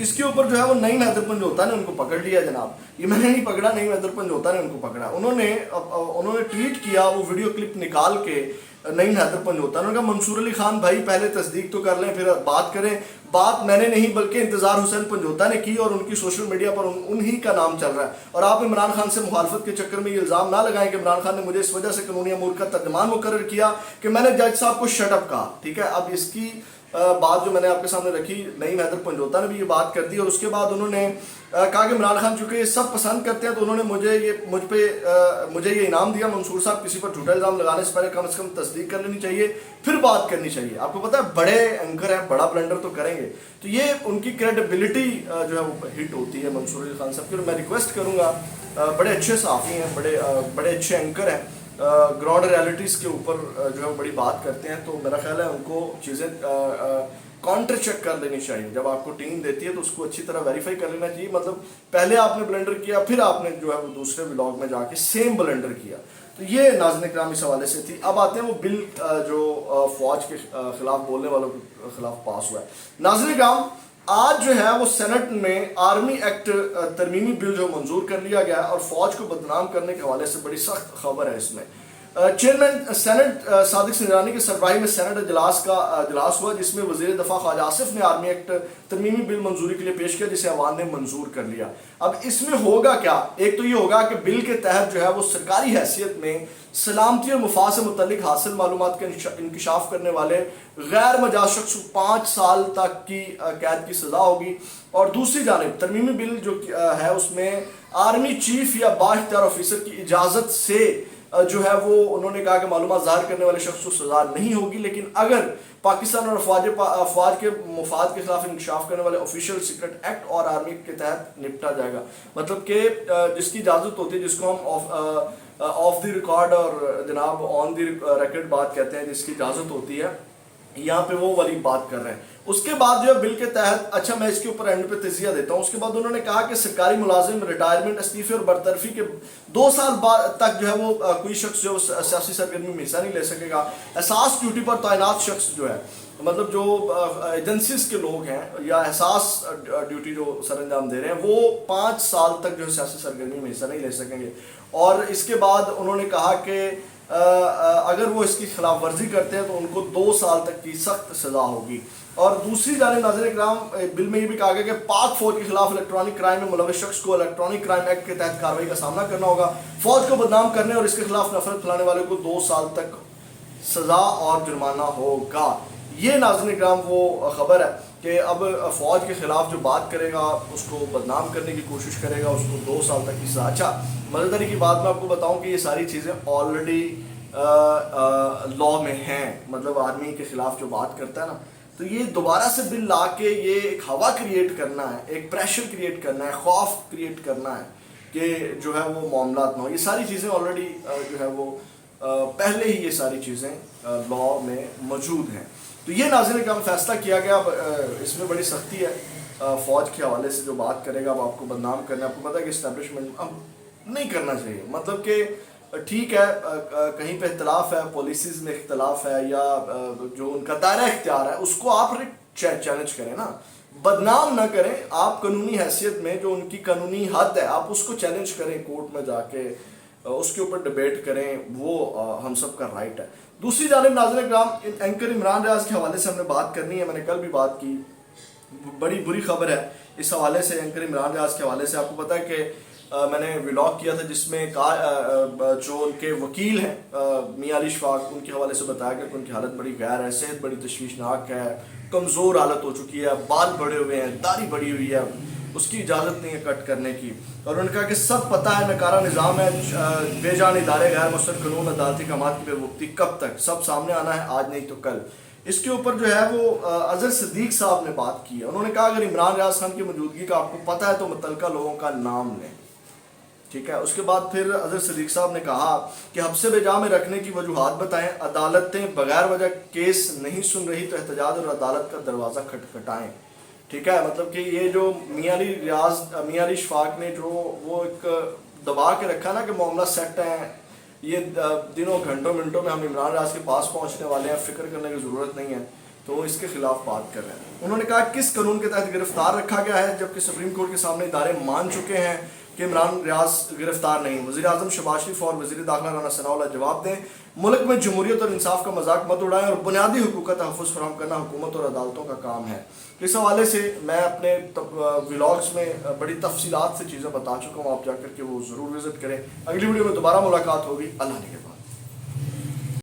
اس کے اوپر جو ہے وہ نعیم حیدر پنجوتا نے ان کو پکڑ لیا جناب. یہ میں نے نہیں پکڑا, نعیم حیدر پنجوتا نے ان کو پکڑا. انہوں نے ٹویٹ کیا وہ ویڈیو کلپ نکال کے نعیم حیدر پنجوتا نے کہا منصور علی خان بھائی پہلے تصدیق تو کر لیں پھر بات کریں. بات میں نے نہیں بلکہ انتظار حسین پنجوتا نے کی اور ان کی سوشل میڈیا پر انہی کا نام چل رہا ہے, اور آپ عمران خان سے مخالفت کے چکر میں یہ الزام نہ لگائیں کہ عمران خان نے مجھے اس وجہ سے قانونی امور کا ترجمان مقرر کیا کہ میں نے جج صاحب کو شٹ اپ کہا. ٹھیک ہے, اب اس کی بات جو میں نے آپ کے سامنے رکھی, نعیم حیدر پنجوتا نے بھی یہ بات کر دی, اور اس کے بعد انہوں نے کہا کہ عمران خان چونکہ یہ سب پسند کرتے ہیں تو انہوں نے مجھے یہ انعام دیا. منصور صاحب کسی پر جھوٹا الزام لگانے سے پہلے کم از کم تصدیق کر لینی چاہیے پھر بات کرنی چاہیے. آپ کو پتا ہے بڑے اینکر ہیں, بڑا بلنڈر تو کریں گے, تو یہ ان کی کریڈیبلٹی جو ہے وہ ہٹ ہوتی ہے منصور علی خان صاحب کی. اور میں ریکویسٹ کروں گا, بڑے اچھے صحافی ہیں, بڑے اچھے اینکر ہیں, گراؤنڈ ریالٹیز کے اوپر جو ہے وہ بڑی بات کرتے ہیں, تو میرا خیال ہے ان کو چیزیں کاؤنٹر چیک کر لینی چاہیے. جب آپ کو ٹیم دیتی ہے تو اس کو اچھی طرح ویریفائی کر لینا چاہیے. مطلب پہلے آپ نے بلنڈر کیا پھر آپ نے جو ہے وہ دوسرے ولاگ میں جا کے سیم بلنڈر کیا. تو یہ ناظرین کرام اس حوالے سے تھی. اب آتے ہیں وہ بل جو فوج کے خلاف بولنے والوں کے خلاف پاس ہوا ہے. ناظرین کرام آج جو ہے وہ سینٹ میں آرمی ایکٹ ترمیمی بل جو منظور کر لیا گیا اور فوج کو بدنام کرنے کے حوالے سے بڑی سخت خبر ہے. اس میں چیئرمین سینٹ صادق سنجرانی کے سربراہی میں سینٹ اجلاس ہوا جس میں وزیر دفاع خواجہ آصف نے آرمی ایکٹ ترمیمی بل منظوری کے لیے پیش کیا جسے عوام نے منظور کر لیا. اب اس میں ہوگا کیا, ایک تو یہ ہوگا کہ بل کے تحت جو ہے وہ سرکاری حیثیت میں سلامتی اور مفاد سے متعلق حاصل معلومات کا انکشاف کرنے والے غیر مجاز شخص کو 5 سال تک کی قید کی سزا ہوگی. اور دوسری جانب ترمیمی بل جو ہے اس میں آرمی چیف یا بااختیار آفیسر کی اجازت سے جو ہے وہ انہوں نے کہا کہ معلومات ظاہر کرنے والے شخص کو سزا نہیں ہوگی, لیکن اگر پاکستان اور افواج کے مفاد کے خلاف انکشاف کرنے والے آفیشیل سیکرٹ ایکٹ اور آرمی کے تحت نپٹا جائے گا. مطلب کہ جس کی اجازت ہوتی ہے, جس کو ہم آف دی ریکارڈ اور جناب آن دی ریکارڈ بات کہتے ہیں, جس کی اجازت ہوتی ہے, یہاں پہ وہ والی بات کر رہے ہیں. اس کے بعد جو ہے بل کے تحت, اچھا میں اس کے اوپر اینڈ پہ تجزیہ دیتا ہوں. اس کے بعد انہوں نے کہا کہ سرکاری ملازم ریٹائرمنٹ, استعفے اور برطرفی کے 2 سال بعد تک جو ہے وہ کوئی شخص جو سیاسی سرگرمی میں حصہ نہیں لے سکے گا. احساس ڈیوٹی پر تعینات شخص جو ہے, مطلب جو ایجنسیز کے لوگ ہیں یا احساس ڈیوٹی جو سر انجام دے رہے ہیں, وہ 5 سال تک جو ہے سیاسی سرگرمی میں حصہ نہیں لے سکیں گے. اور اس کے بعد انہوں نے کہا کہ اگر وہ اس کی خلاف ورزی کرتے ہیں تو ان کو 2 سال تک کی سخت سزا ہوگی. اور دوسری جانب ناظرین کرام بل میں یہ بھی کہا گیا کہ پاک فوج کے خلاف الیکٹرانک کرائم میں ملوث شخص کو الیکٹرانک کرائم ایکٹ کے تحت کارروائی کا سامنا کرنا ہوگا. فوج کو بدنام کرنے اور اس کے خلاف نفرت پھیلانے والے کو 2 سال تک سزا اور جرمانہ ہوگا. یہ ناظرین کرام وہ خبر ہے کہ اب فوج کے خلاف جو بات کرے گا, اس کو بدنام کرنے کی کوشش کرے گا, اس کو 2 سال تک کی سزا. اچھا مزیداری کی بات میں آپ کو بتاؤں کہ یہ ساری چیزیں آلریڈی لا میں ہیں. مطلب آرمی کے خلاف جو بات کرتا ہے نا, تو یہ دوبارہ سے بل لا کے یہ ایک ہوا کریٹ کرنا ہے, ایک پریشر کریٹ کرنا ہے, خوف کریٹ کرنا ہے کہ جو ہے وہ معاملات نہ ہو. یہ ساری چیزیں آلریڈی جو ہے وہ پہلے ہی یہ ساری چیزیں لا میں موجود ہیں. تو یہ ناظرین کا ہم فیصلہ کیا گیا. اس میں بڑی سختی ہے, فوج کے حوالے سے جو بات کرے گا اب آپ کو بدنام کرنا ہے. آپ کو پتہ ہے کہ اسٹیبلشمنٹ اب نہیں کرنا چاہیے. مطلب کہ ٹھیک ہے کہیں پہ اختلاف ہے, پالیسیز میں اختلاف ہے, یا جو ان کا دائرہ اختیار ہے اس کو آپ چیلنج کریں نا, بدنام نہ کریں. آپ قانونی حیثیت میں جو ان کی قانونی حد ہے آپ اس کو چیلنج کریں, کورٹ میں جا کے اس کے اوپر ڈیبیٹ کریں, وہ ہم سب کا رائٹ ہے. دوسری جانب ناظرین کرام اینکر عمران ریاض کے حوالے سے ہم نے بات کرنی ہے. میں نے کل بھی بات کی, بڑی بری خبر ہے اس حوالے سے اینکر عمران ریاض کے حوالے سے. آپ کو پتہ ہے کہ میں نے ولاگ کیا تھا جس میں جو ان کے وکیل ہیں میاں علی اشفاق, ان کے حوالے سے بتایا گیا کہ ان کی حالت بڑی غیر ہے, صحت بڑی تشویشناک ہے, کمزور حالت ہو چکی ہے, بال بڑے ہوئے ہیں, داڑھی بڑی ہوئی ہے, اس کی اجازت نہیں ہے کٹ کرنے کی. اور انہوں نے کہا کہ سب پتہ ہے نکارہ نظام ہے, بے جان ادارے, غیر مستقل قانون, عدالتی احکامات کی بے وقتی, کب تک سب سامنے آنا ہے, آج نہیں تو کل. اس کے اوپر جو ہے وہ اظہر صدیق صاحب نے بات کی ہے. انہوں نے کہا اگر عمران ریاض خان کی موجودگی کا آپ کو پتہ ہے تو متعلقہ لوگوں کا نام لیں. ٹھیک ہے. اس کے بعد پھر اظہر صدیق صاحب نے کہا کہ حبس بجا میں رکھنے کی وجوہات بتائیں, عدالتیں بغیر وجہ کیس نہیں سن رہی تو احتجاج اور عدالت کا دروازہ کھٹکھٹائیں. ٹھیک ہے. مطلب کہ یہ جو میاں علی اشفاق نے جو وہ ایک دبا کے رکھا نا کہ معاملہ سیٹ ہیں, یہ دنوں گھنٹوں منٹوں میں ہم عمران ریاض کے پاس پہنچنے والے ہیں, فکر کرنے کی ضرورت نہیں ہے. تو اس کے خلاف بات کر رہے ہیں. انہوں نے کہا کس قانون کے تحت گرفتار رکھا گیا ہے جبکہ سپریم کورٹ کے سامنے ادارے مان چکے ہیں کہ عمران ریاض گرفتار نہیں. وزیر اعظم شہباز شریف اور وزیر داخلہ رانا ثناء اللہ جواب دیں. ملک میں جمہوریت اور انصاف کا مذاق مت اڑائیں اور بنیادی حقوق کا تحفظ فراہم کرنا حکومت اور عدالتوں کا کام ہے. اس حوالے سے میں اپنے ولاگس میں بڑی تفصیلات سے چیزیں بتا چکا ہوں. آپ جا کر کے وہ ضرور وزٹ کریں. اگلی ویڈیو میں دوبارہ ملاقات ہوگی. اللہ نے کے بعد.